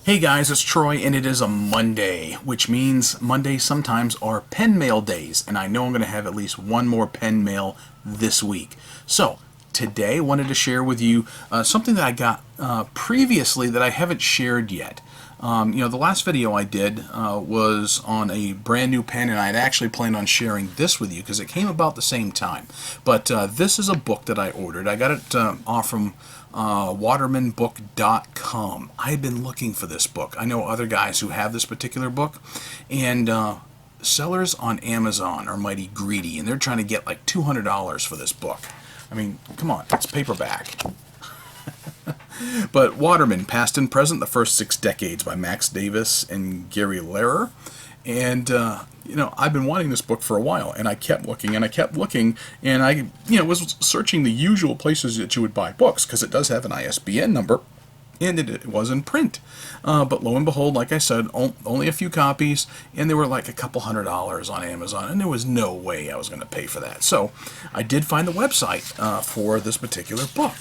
Hey guys, it's Troy, and it is a Monday, which means Mondays sometimes are pen mail days, and I know I'm going to have at least one more pen mail this week. So, today I wanted to share with you something that I got previously that I haven't shared yet. The last video I did was on a brand new pen, and I had actually planned on sharing this with you because it came about the same time. But this is a book that I ordered. I got it off from watermanbook.com. I had been looking for this book. I know other guys who have this particular book, and sellers on Amazon are mighty greedy, and they're trying to get like $200 for this book. I mean, come on, it's paperback. But Waterman Past and Present, the First 6 Decades by Max Davis and Gary Lehrer. And, I've been wanting this book for a while, and I kept looking, and I kept looking, and I, was searching the usual places that you would buy books, because it does have an ISBN number, and it was in print. But lo and behold, like I said, only a few copies, and they were like a couple $100 on Amazon, and there was no way I was going to pay for that. So I did find the website for this particular book,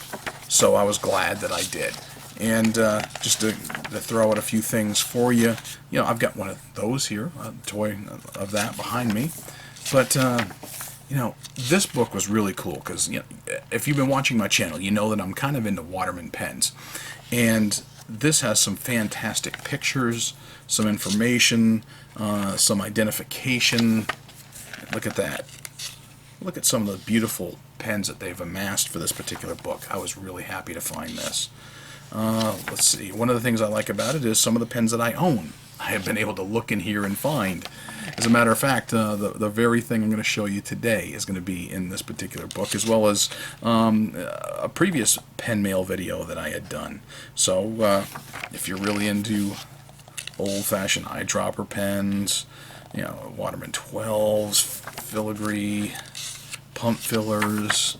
so I was glad that I did. And just to throw out a few things for you, I've got one of those here, a toy of that behind me. But, this book was really cool because, if you've been watching my channel, you know that I'm kind of into Waterman pens. And this has some fantastic pictures, some information, some identification. Look at that. Look at some of the beautiful pens that they've amassed for this particular book. I was really happy to find this. Let's see. One of the things I like about it is some of the pens that I own. I have been able to look in here and find. As a matter of fact, the very thing I'm going to show you today is going to be in this particular book, as well as a previous pen mail video that I had done. So if you're really into old-fashioned eyedropper pens, Waterman 12s, filigree, pump fillers,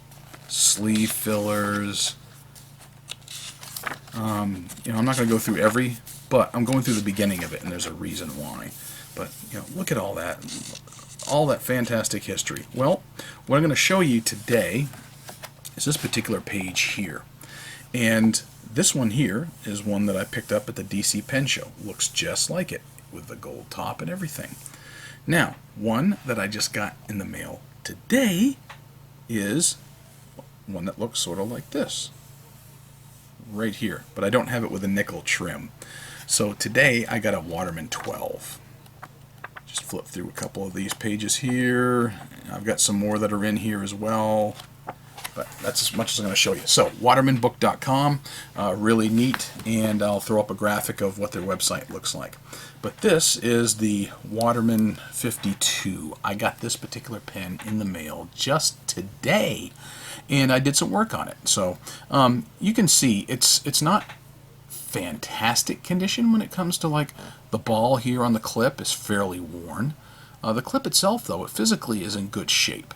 sleeve fillers. I'm not going to go through every, but I'm going through the beginning of it, and there's a reason why. But, look at all that fantastic history. Well, what I'm going to show you today is this particular page here. And this one here is one that I picked up at the DC Pen Show. Looks just like it, with the gold top and everything. Now, one that I just got in the mail today is one that looks sort of like this. Right here, but I don't have it with a nickel trim. So today I got a Waterman 12. Just flip through a couple of these pages here. I've got some more that are in here as well, but that's as much as I'm going to show you. So watermanbook.com, really neat, and I'll throw up a graphic of what their website looks like. But this is the Waterman 52. I got this particular pen in the mail just today, and I did some work on it. So you can see it's not fantastic condition when it comes to, like, the ball here on the clip is fairly worn. The clip itself, though, it physically is in good shape.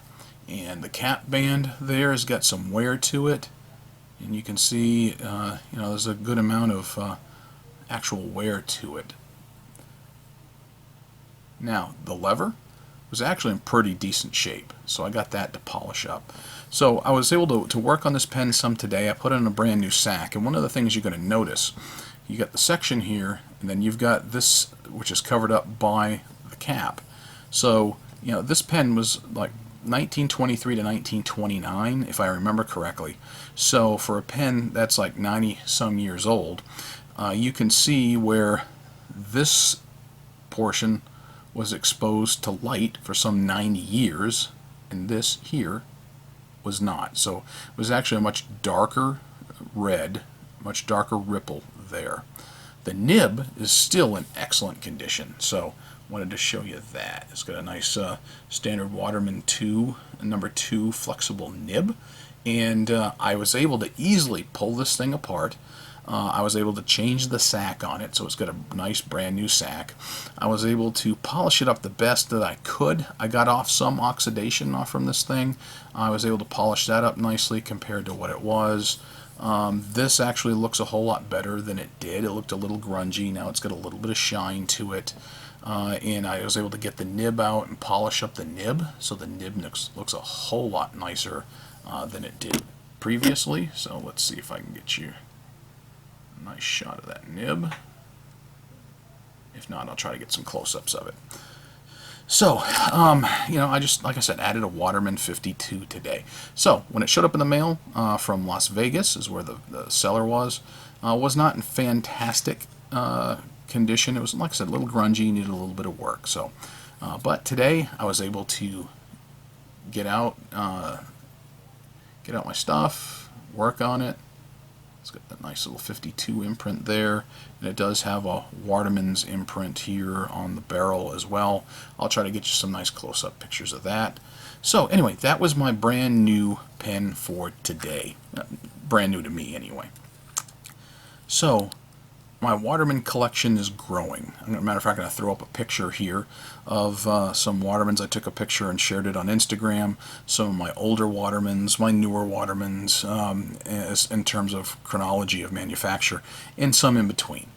And the cap band there has got some wear to it, and you can see there's a good amount of actual wear to it. Now, the lever was actually in pretty decent shape, so I got that to polish up. So I was able to work on this pen some today. I put it in a brand new sack, and one of the things you're going to notice, you got the section here, and then you've got this, which is covered up by the cap. So, this pen was like 1923 to 1929, if I remember correctly. So for a pen that's like 90-some years old, you can see where this portion was exposed to light for some 90 years, and this here was not. So it was actually a much darker red, much darker ripple there. The nib is still in excellent condition, so wanted to show you that. It's got a nice standard Waterman 2, number 2 flexible nib, and I was able to easily pull this thing apart. I was able to change the sack on it, so it's got a nice brand new sack. I was able to polish it up the best that I could. I got off some oxidation off from this thing. I was able to polish that up nicely compared to what it was. This actually looks a whole lot better than it did. It looked a little grungy. Now it's got a little bit of shine to it. And I was able to get the nib out and polish up the nib, so the nib looks a whole lot nicer than it did previously. So let's see if I can get you a nice shot of that nib. If not, I'll try to get some close-ups of it. So, I just, like I said, added a Waterman 52 today. So, when it showed up in the mail from Las Vegas, is where the seller was not in fantastic condition. It was, like I said, a little grungy, needed a little bit of work. So, but today I was able to get out my stuff, work on it. It's got that nice little 52 imprint there, and it does have a Waterman's imprint here on the barrel as well. I'll try to get you some nice close-up pictures of that. So anyway, that was my brand new pen for today. Brand new to me anyway. So my Waterman collection is growing. As a matter of fact, I'm going to throw up a picture here of some Watermans. I took a picture and shared it on Instagram. Some of my older Watermans, my newer Watermans, in terms of chronology of manufacture, and some in between.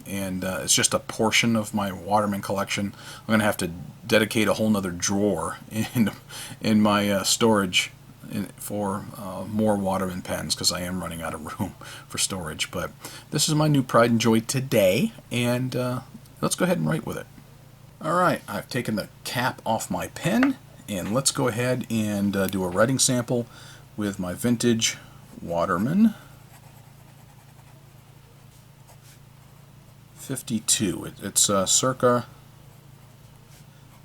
It's just a portion of my Waterman collection. I'm going to have to dedicate a whole nother drawer in my storage for more Waterman pens, because I am running out of room for storage. But this is my new pride and joy today, and let's go ahead and write with it. Alright, I've taken the cap off my pen, and let's go ahead and do a writing sample with my vintage Waterman 52. It's circa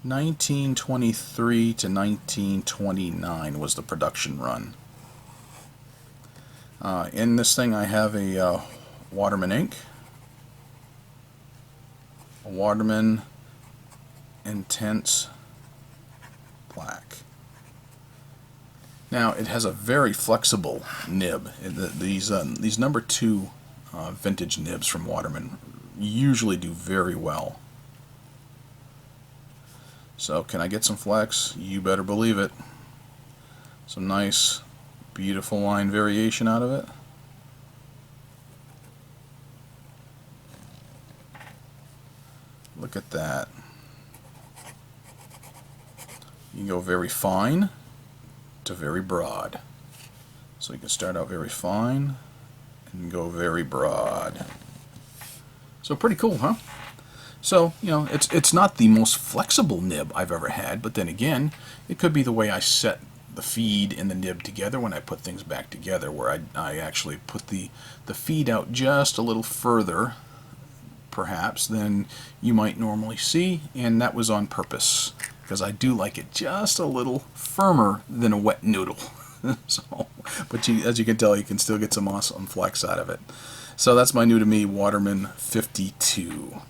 1923 to 1929 was the production run. In this thing I have a Waterman ink, a Waterman Intense black. Now it has a very flexible nib. These number 2 vintage nibs from Waterman usually do very well. So can I get some flex? You better believe it. Some nice, beautiful line variation out of it. Look at that. You can go very fine to very broad. So you can start out very fine and go very broad. So pretty cool, huh? So, it's not the most flexible nib I've ever had, but then again, it could be the way I set the feed and the nib together when I put things back together, where I actually put the feed out just a little further, perhaps, than you might normally see, and that was on purpose, because I do like it just a little firmer than a wet noodle. But as you can tell, you can still get some awesome flex out of it. So that's my new to me Waterman 52.